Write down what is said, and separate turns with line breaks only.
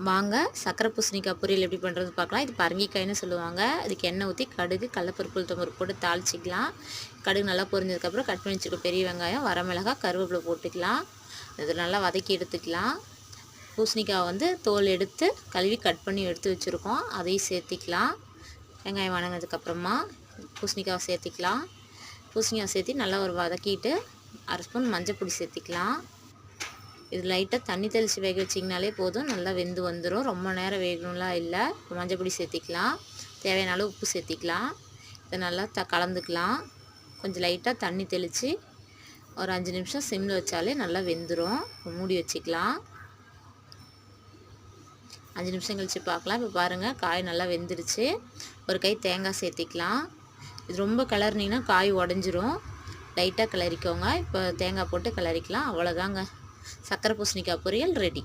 வாங்க சக்கரை பூசணிக்காய் பொரியல் எப்படி பண்ணுறது பார்க்கலாம். இது பரங்கிக்காய்னு சொல்லுவாங்க. அதுக்கு எண்ணெய் ஊற்றி கடுகு கடலப்பருப்பு உளுத்தம்பருப்பு போட்டு தாளிச்சிக்கலாம். கடுகு நல்லா பொரிஞ்சதுக்கப்புறம் கட் பண்ணி வச்சுருக்க பெரிய வெங்காயம் வரமிளகாய் கருவேப்பிலை போட்டுக்கலாம். இது நல்லா வதக்கி எடுத்துக்கலாம். பூசணிக்காய் வந்து தோல் எடுத்து கழுவி கட் பண்ணி எடுத்து வச்சுருக்கோம், அதையும் சேர்த்திக்கலாம். வெங்காயம் வதங்கினதுக்கப்புறமா பூசணிக்காய் சேர்த்திக்கலாம். பூசணிக்காய் சேர்த்தி நல்லா ஒரு வதக்கிட்டு அரை ஸ்பூன் மஞ்சள் பொடி சேர்த்திக்கலாம். இது லைட்டாக தண்ணி தெளித்து வேக வச்சிங்கனாலே போதும், நல்லா வெந்து வந்துடும். ரொம்ப நேரம் வேகணும்லாம் இல்லை. மஞ்சள் பொடி சேர்த்திக்கலாம். தேவையான அளவு உப்பு சேர்த்திக்கலாம். இதை நல்லா கலந்துக்கலாம். கொஞ்சம் லைட்டாக தண்ணி தெளித்து ஒரு 5 நிமிஷம் சிம்மில் வச்சாலே நல்லா வெந்துடும். மூடி வச்சுக்கலாம். 5 நிமிஷம் கழித்து பார்க்கலாம். இப்போ பாருங்கள், காய் நல்லா வெந்துருச்சு. ஒரு கை தேங்காய் சேர்த்திக்கலாம். இது ரொம்ப கிளறினீங்கன்னா காய் உடஞ்சிரும். லைட்டாக கிளறிக்கோங்க. இப்போ தேங்காய் போட்டு கிளறிக்கலாம். அவ்வளோதாங்க, சக்கரை பூசணிக்காய் பொரியல் ரெடி.